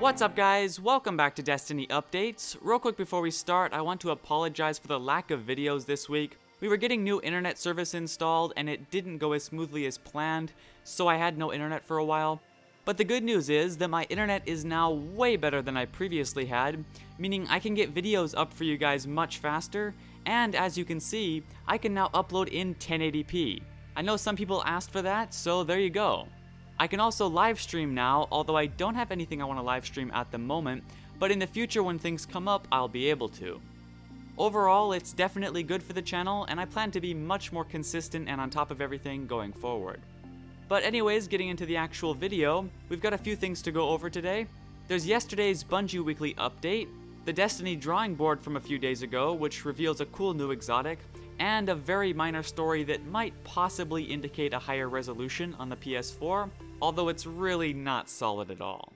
What's up guys, welcome back to Destiny Updates. Real quick before we start, I want to apologize for the lack of videos this week. We were getting new internet service installed and it didn't go as smoothly as planned, so I had no internet for a while. But the good news is that my internet is now way better than I previously had, meaning I can get videos up for you guys much faster, and as you can see, I can now upload in 1080p. I know some people asked for that, so there you go. I can also live stream now, although I don't have anything I want to live stream at the moment, but in the future when things come up, I'll be able to. Overall, it's definitely good for the channel, and I plan to be much more consistent and on top of everything going forward. But anyways, getting into the actual video, we've got a few things to go over today. There's yesterday's Bungie Weekly update, the Destiny drawing board from a few days ago, which reveals a cool new exotic, and a very minor story that might possibly indicate a higher resolution on the PS4, although it's really not solid at all.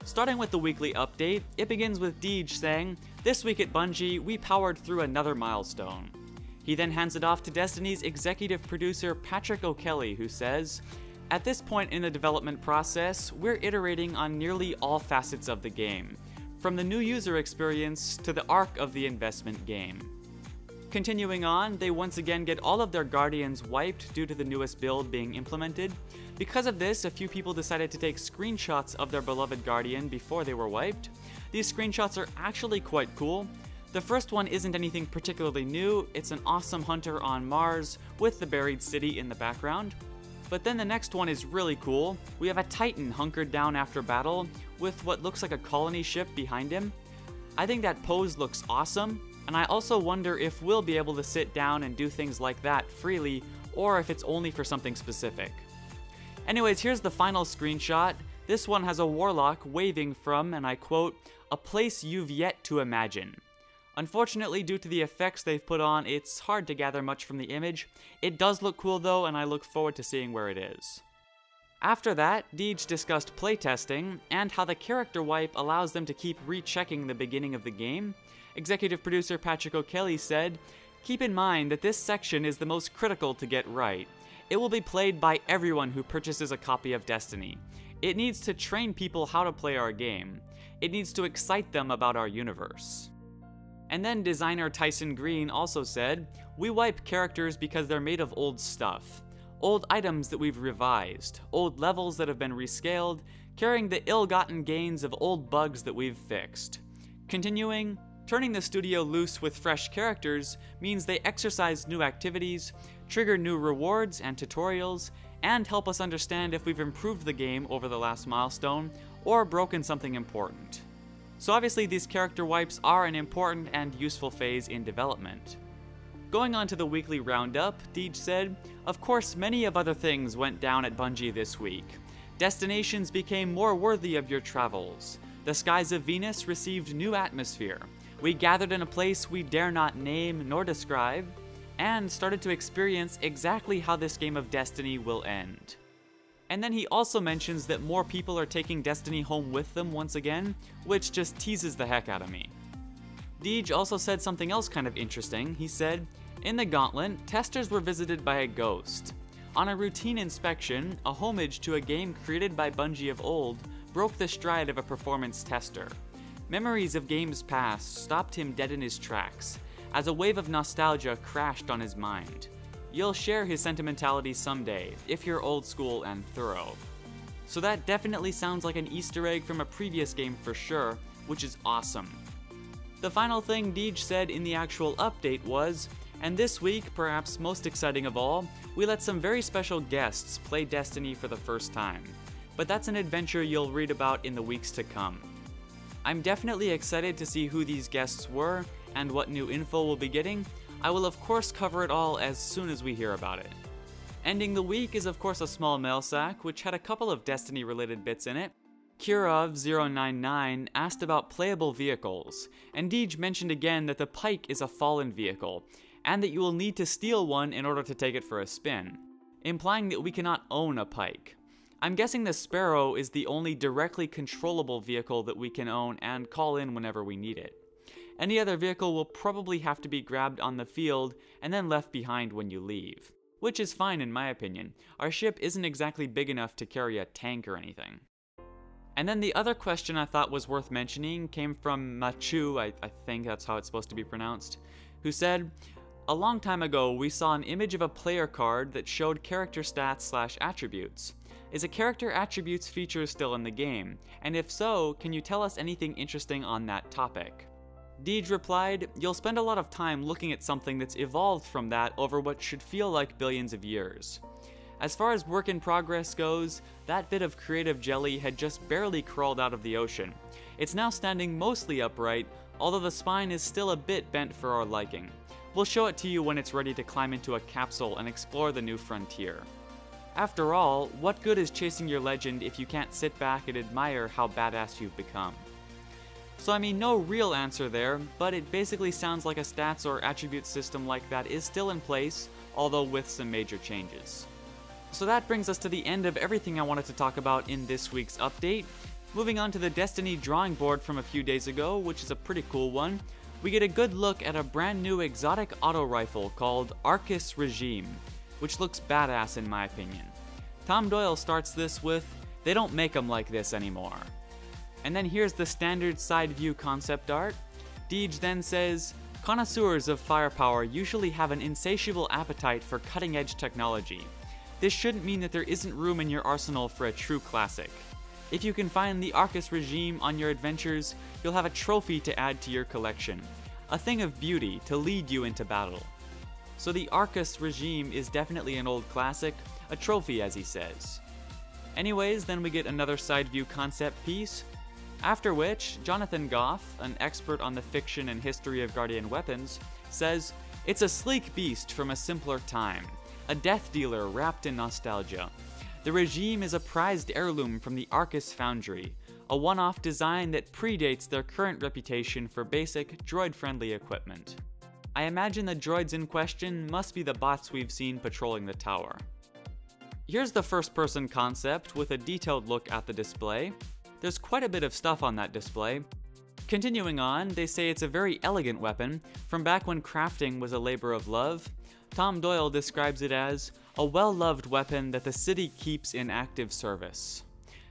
Starting with the weekly update, it begins with Deej saying, "This week at Bungie, we powered through another milestone." He then hands it off to Destiny's executive producer Patrick O'Kelly, who says, "At this point in the development process, we're iterating on nearly all facets of the game, from the new user experience to the arc of the investment game." Continuing on, they once again get all of their Guardians wiped due to the newest build being implemented. Because of this, a few people decided to take screenshots of their beloved Guardian before they were wiped. These screenshots are actually quite cool. The first one isn't anything particularly new, it's an awesome hunter on Mars with the buried city in the background. But then the next one is really cool. We have a Titan hunkered down after battle with what looks like a colony ship behind him. I think that pose looks awesome. And I also wonder if we'll be able to sit down and do things like that freely, or if it's only for something specific. Anyways, here's the final screenshot. This one has a warlock waving from, and I quote, "a place you've yet to imagine." Unfortunately, due to the effects they've put on, it's hard to gather much from the image. It does look cool though, and I look forward to seeing where it is. After that, Deej discussed playtesting, and how the character wipe allows them to keep rechecking the beginning of the game. Executive producer Patrick O'Kelly said, "Keep in mind that this section is the most critical to get right. It will be played by everyone who purchases a copy of Destiny. It needs to train people how to play our game. It needs to excite them about our universe." And then designer Tyson Green also said, "We wipe characters because they're made of old stuff. Old items that we've revised, old levels that have been rescaled, carrying the ill-gotten gains of old bugs that we've fixed." Continuing, "Turning the studio loose with fresh characters means they exercise new activities, trigger new rewards and tutorials, and help us understand if we've improved the game over the last milestone or broken something important." So obviously these character wipes are an important and useful phase in development. Going on to the weekly roundup, Deej said, "Of course many of other things went down at Bungie this week. Destinations became more worthy of your travels. The skies of Venus received new atmosphere. We gathered in a place we dare not name nor describe, and started to experience exactly how this game of Destiny will end." And then he also mentions that more people are taking Destiny home with them once again, which just teases the heck out of me. Deej also said something else kind of interesting. He said, "In the Gauntlet, testers were visited by a ghost. On a routine inspection, a homage to a game created by Bungie of old broke the stride of a performance tester. Memories of games past stopped him dead in his tracks, as a wave of nostalgia crashed on his mind. You'll share his sentimentality someday, if you're old school and thorough." So that definitely sounds like an Easter egg from a previous game for sure, which is awesome. The final thing Deej said in the actual update was, "And this week, perhaps most exciting of all, we let some very special guests play Destiny for the first time. But that's an adventure you'll read about in the weeks to come." I'm definitely excited to see who these guests were and what new info we'll be getting. I will of course cover it all as soon as we hear about it. Ending the week is of course a small mail sack, which had a couple of Destiny related bits in it. Kirov099 asked about playable vehicles, and Deej mentioned again that the Pike is a fallen vehicle, and that you will need to steal one in order to take it for a spin, implying that we cannot own a Pike. I'm guessing the Sparrow is the only directly controllable vehicle that we can own and call in whenever we need it. Any other vehicle will probably have to be grabbed on the field and then left behind when you leave. Which is fine in my opinion. Our ship isn't exactly big enough to carry a tank or anything. And then the other question I thought was worth mentioning came from Machu, I think that's how it's supposed to be pronounced, who said, "A long time ago we saw an image of a player card that showed character stats / attributes. Is a character attributes feature still in the game? And if so, can you tell us anything interesting on that topic?" Deej replied, "You'll spend a lot of time looking at something that's evolved from that over what should feel like billions of years. As far as work in progress goes, that bit of creative jelly had just barely crawled out of the ocean. It's now standing mostly upright, although the spine is still a bit bent for our liking. We'll show it to you when it's ready to climb into a capsule and explore the new frontier. After all, what good is chasing your legend if you can't sit back and admire how badass you've become?" So I mean, no real answer there, but it basically sounds like a stats or attribute system like that is still in place, although with some major changes. So that brings us to the end of everything I wanted to talk about in this week's update. Moving on to the Destiny drawing board from a few days ago, which is a pretty cool one, we get a good look at a brand new exotic auto rifle called Arcus Regime, which looks badass in my opinion. Tom Doyle starts this with, "They don't make them like this anymore." And then here's the standard side view concept art. Deej then says, "Connoisseurs of firepower usually have an insatiable appetite for cutting-edge technology. This shouldn't mean that there isn't room in your arsenal for a true classic. If you can find the Arcus Regime on your adventures, you'll have a trophy to add to your collection, a thing of beauty to lead you into battle." So the Arcus Regime is definitely an old classic, a trophy as he says. Anyways, then we get another side view concept piece, after which Jonathan Goff, an expert on the fiction and history of Guardian weapons, says, "It's a sleek beast from a simpler time. A death dealer wrapped in nostalgia. The Regime is a prized heirloom from the Arcus Foundry, a one-off design that predates their current reputation for basic, droid-friendly equipment. I imagine the droids in question must be the bots we've seen patrolling the tower." Here's the first-person concept with a detailed look at the display. There's quite a bit of stuff on that display. Continuing on, they say it's a very elegant weapon, from back when crafting was a labor of love. Tom Doyle describes it as a well-loved weapon that the city keeps in active service.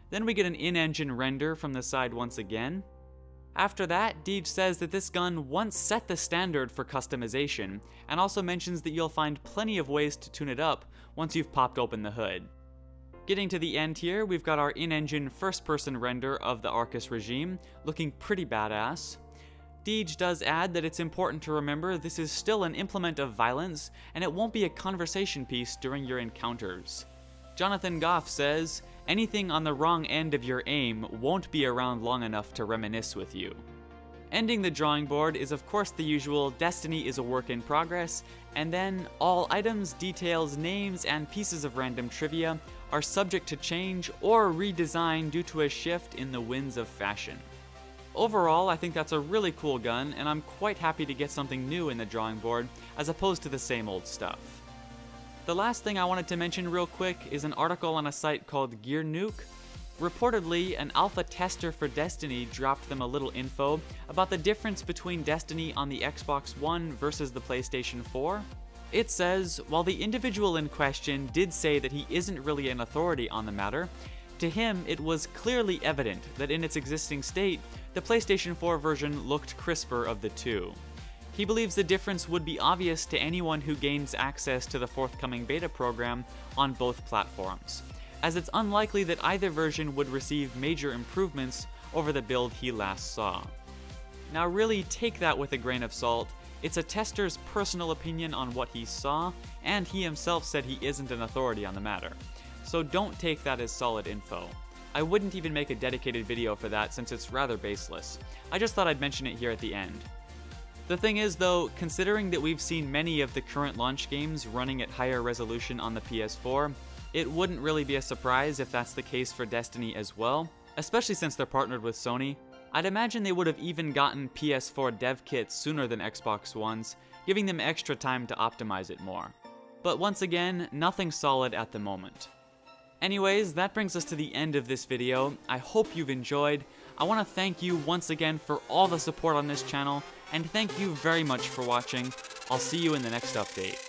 Then we get an in-engine render from the side once again. After that, Deej says that this gun once set the standard for customization, and also mentions that you'll find plenty of ways to tune it up once you've popped open the hood. Getting to the end here, we've got our in-engine first-person render of the Arcus Regime, looking pretty badass. Deej does add that it's important to remember this is still an implement of violence, and it won't be a conversation piece during your encounters. Jonathan Goff says, "Anything on the wrong end of your aim won't be around long enough to reminisce with you." Ending the drawing board is of course the usual Destiny is a work in progress, and then all items, details, names, and pieces of random trivia are subject to change or redesign due to a shift in the winds of fashion. Overall, I think that's a really cool gun, and I'm quite happy to get something new in the drawing board, as opposed to the same old stuff. The last thing I wanted to mention real quick is an article on a site called Gear Nuke. Reportedly, an alpha tester for Destiny dropped them a little info about the difference between Destiny on the Xbox One versus the PlayStation 4. It says, while the individual in question did say that he isn't really an authority on the matter, to him it was clearly evident that in its existing state, the PlayStation 4 version looked crisper of the two. He believes the difference would be obvious to anyone who gains access to the forthcoming beta program on both platforms, as it's unlikely that either version would receive major improvements over the build he last saw. Now really take that with a grain of salt. It's a tester's personal opinion on what he saw, and he himself said he isn't an authority on the matter. So don't take that as solid info. I wouldn't even make a dedicated video for that since it's rather baseless. I just thought I'd mention it here at the end. The thing is though, considering that we've seen many of the current launch games running at higher resolution on the PS4, it wouldn't really be a surprise if that's the case for Destiny as well, especially since they're partnered with Sony. I'd imagine they would have even gotten PS4 dev kits sooner than Xbox Ones, giving them extra time to optimize it more. But once again, nothing solid at the moment. Anyways, that brings us to the end of this video. I hope you've enjoyed. I want to thank you once again for all the support on this channel, and thank you very much for watching. I'll see you in the next update.